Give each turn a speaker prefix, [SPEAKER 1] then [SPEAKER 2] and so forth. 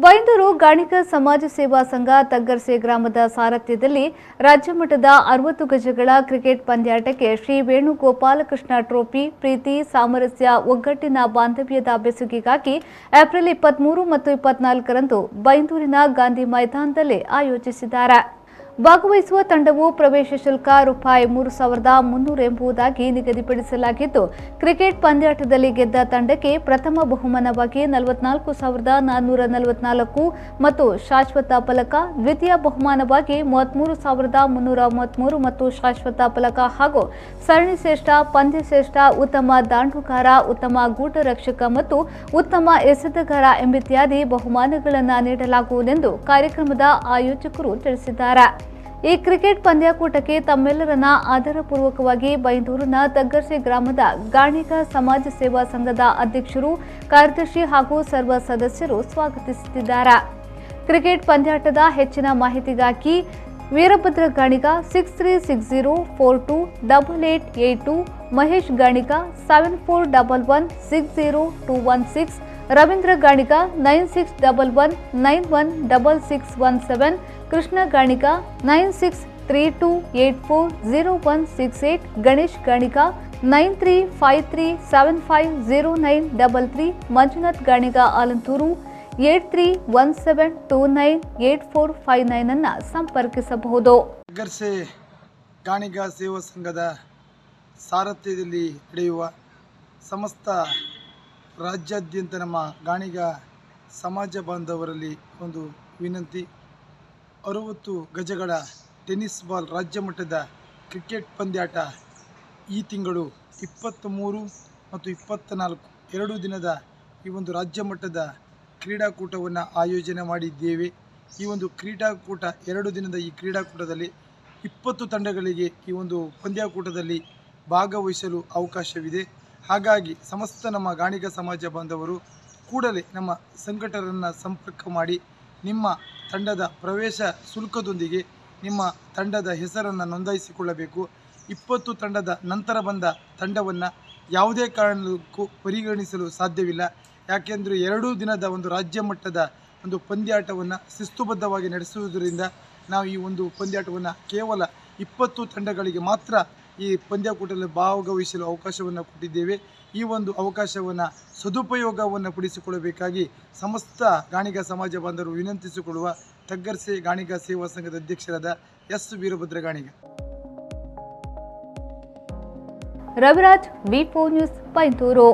[SPEAKER 1] ಬೈಂದೂರು ಗಾಣಿಗ ಸಮಾಜ ಸೇವಾ ಸಂಘ ತಗ್ಗರ್ಸೆ ಗ್ರಾಮದ ಸಾರಥ್ಯದಲ್ಲಿ ರಾಜ್ಯ ಮಟ್ಟದ 60 ಗಜಗಳ ಕ್ರಿಕೆಟ್ ಪಂದ್ಯಾಟಕ್ಕೆ ಶ್ರೀ ವೇಣುಗೋಪಾಲಕೃಷ್ಣ ಟ್ರೋಫಿ ಪ್ರೀತಿ ಸಾಮರಸ್ಯ ಒಗ್ಗಟ್ಟಿನ ಬಾಂಧವ್ಯದ ಬೆಸುಗೆಗಾಗಿ ಏಪ್ರಿಲ್ 23 ಮತ್ತು 24ರಂದು ಬೈಂದೂರಿನ ಗಾಂಧಿ ಮೈದಾನದಲ್ಲಿ ಆಯೋಜಿಸಿದ್ದಾರೆ. ಭಾಗವಹಿಸುವ ತಂಡವು ಪ್ರವೇಶ ಶುಲ್ಕ ₹3,300 ಎಂಬುದಾಗಿ ನಿಗದಿಪಡಿಸಲಾಗಿದ್ದು, ಕ್ರಿಕೆಟ್ ಪಂದ್ಯಾಟದಲ್ಲಿ ಗೆದ್ದ ತಂಡಕ್ಕೆ ಪ್ರಥಮ ಬಹುಮಾನವಾಗಿ ₹44,444 ಮತ್ತು ಶಾಶ್ವತ ಫಲಕ, ದ್ವಿತೀಯ ಬಹುಮಾನವಾಗಿ ₹33,333 ಮತ್ತು ಶಾಶ್ವತ ಫಲಕ ಹಾಗೂ ಸರಣಿ ಶ್ರೇಷ್ಠ, ಪಂದ್ಯಶ್ರೇಷ್ಠ, ಉತ್ತಮ ದಾಂಡುಗಾರ, ಉತ್ತಮ ಗೂಟರಕ್ಷಕ ಮತ್ತು ಉತ್ತಮ ಎಸೆತಗಾರ ಎಂಬಿತ್ಯಾದಿ ಬಹುಮಾನಗಳನ್ನು ನೀಡಲಾಗುವುದೆಂದು ಕಾರ್ಯಕ್ರಮದ ಆಯೋಜಕರು ತಿಳಿಸಿದ್ದಾರೆ. ಈ ಕ್ರಿಕೆಟ್ ಪಂದ್ಯಾಕೂಟಕ್ಕೆ ತಮ್ಮೆಲ್ಲರನ್ನ ಆದರಪೂರ್ವಕವಾಗಿ ಬೈಂದೂರಿನ ತಗ್ಗರ್ಸೆ ಗ್ರಾಮದ ಗಾಣಿಗ ಸಮಾಜ ಸೇವಾ ಸಂಘದ ಅಧ್ಯಕ್ಷರು, ಕಾರ್ಯದರ್ಶಿ ಹಾಗೂ ಸರ್ವ ಸದಸ್ಯರು ಸ್ವಾಗತಿಸುತ್ತಿದ್ದಾರೆ. ಕ್ರಿಕೆಟ್ ಪಂದ್ಯಾಟದ ಹೆಚ್ಚಿನ ಮಾಹಿತಿಗಾಗಿ ವೀರಭದ್ರ ಗಾಣಿಗ 6360428882, ಮಹೇಶ್ ಗಾಣಿಗ 7411602116, ರವೀಂದ್ರ ಗಾಣಿಗ 9611916617, ಕೃಷ್ಣ ಗಾಣಿಗ 9632840168, ಗಣೇಶ್ ಗಾಣಿಗ 9353750933, ಮಂಜುನಾಥ್ ಗಾಣಿಗ ಆಲಂತೂರು 8317298459 ಅನ್ನು ಸಂಪರ್ಕಿಸಬಹುದು.
[SPEAKER 2] ತಗ್ಗರ್ಸೆ ಗಾಣಿಗ ಸೇವಾ ಸಂಘದ ಸಾರಥ್ಯದಲ್ಲಿ ನಡೆಯುವ ಸಮಸ್ತ ರಾಜ್ಯಾದ್ಯಂತ ನಮ್ಮ ಗಾಣಿಗ ಸಮಾಜ ಬಾಂಧವರಲ್ಲಿ ಒಂದು ವಿನಂತಿ. 60 ಗಜಗಳ ಟೆನ್ನಿಸ್ ಬಾಲ್ ರಾಜ್ಯ ಮಟ್ಟದ ಕ್ರಿಕೆಟ್ ಪಂದ್ಯಾಟ ಈ ತಿಂಗಳು 23 ಮತ್ತು 24 2 ದಿನದ ಈ ಒಂದು ರಾಜ್ಯ ಮಟ್ಟದ ಕ್ರೀಡಾಕೂಟವನ್ನು ಆಯೋಜನೆ ಮಾಡಿದ್ದೇವೆ. ಈ ಒಂದು ಕ್ರೀಡಾಕೂಟ 2 ದಿನದ ಈ ಕ್ರೀಡಾಕೂಟದಲ್ಲಿ 20 ತಂಡಗಳಿಗೆ ಈ ಒಂದು ಪಂದ್ಯಾಕೂಟದಲ್ಲಿ ಭಾಗವಹಿಸಲು ಅವಕಾಶವಿದೆ. ಹಾಗಾಗಿ ಸಮಸ್ತ ನಮ್ಮ ಗಾಣಿಗ ಸಮಾಜ ಬಾಂಧವರು ಕೂಡಲೇ ನಮ್ಮ ಸಂಘಟಕರನ್ನು ಸಂಪರ್ಕ ಮಾಡಿ ನಿಮ್ಮ ತಂಡದ ಪ್ರವೇಶ ಶುಲ್ಕದೊಂದಿಗೆ ನಿಮ್ಮ ತಂಡದ ಹೆಸರನ್ನು ನೋಂದಾಯಿಸಿಕೊಳ್ಳಬೇಕು. 20 ತಂಡದ ನಂತರ ಬಂದ ತಂಡವನ್ನು ಯಾವುದೇ ಕಾರಣಕ್ಕೂ ಪರಿಗಣಿಸಲು ಸಾಧ್ಯವಿಲ್ಲ. ಯಾಕೆಂದರೆ 2 ದಿನದ ಒಂದು ರಾಜ್ಯ ಮಟ್ಟದ ಒಂದು ಪಂದ್ಯಾಟವನ್ನು ಶಿಸ್ತುಬದ್ಧವಾಗಿ ನಡೆಸುವುದರಿಂದ ನಾವು ಈ ಒಂದು ಪಂದ್ಯಾಟವನ್ನು ಕೇವಲ 20 ತಂಡಗಳಿಗೆ ಮಾತ್ರ ಈ ಪಂದ್ಯಾಕೂಟದಲ್ಲಿ ಭಾಗವಹಿಸಲು ಅವಕಾಶವನ್ನು ಕೊಟ್ಟಿದ್ದೇವೆ. ಈ ಒಂದು ಅವಕಾಶವನ್ನು ಸದುಪಯೋಗವನ್ನು ಪಡಿಸಿಕೊಳ್ಳಬೇಕಾಗಿ ಸಮಸ್ತ ಗಾಣಿಗ ಸಮಾಜ ಬಾಂಧವರು ವಿನಂತಿಸಿಕೊಳ್ಳುವ ತಗ್ಗರ್ಸೆ ಗಾಣಿಗ ಸೇವಾ ಸಂಘದ ಅಧ್ಯಕ್ಷರಾದ ಎಸ್ ವೀರಭದ್ರ ಗಾಣಿಗ.
[SPEAKER 1] ರವಿರಾಜ್, ವಿ4 ನ್ಯೂಸ್, ಬೈಂದೂರು.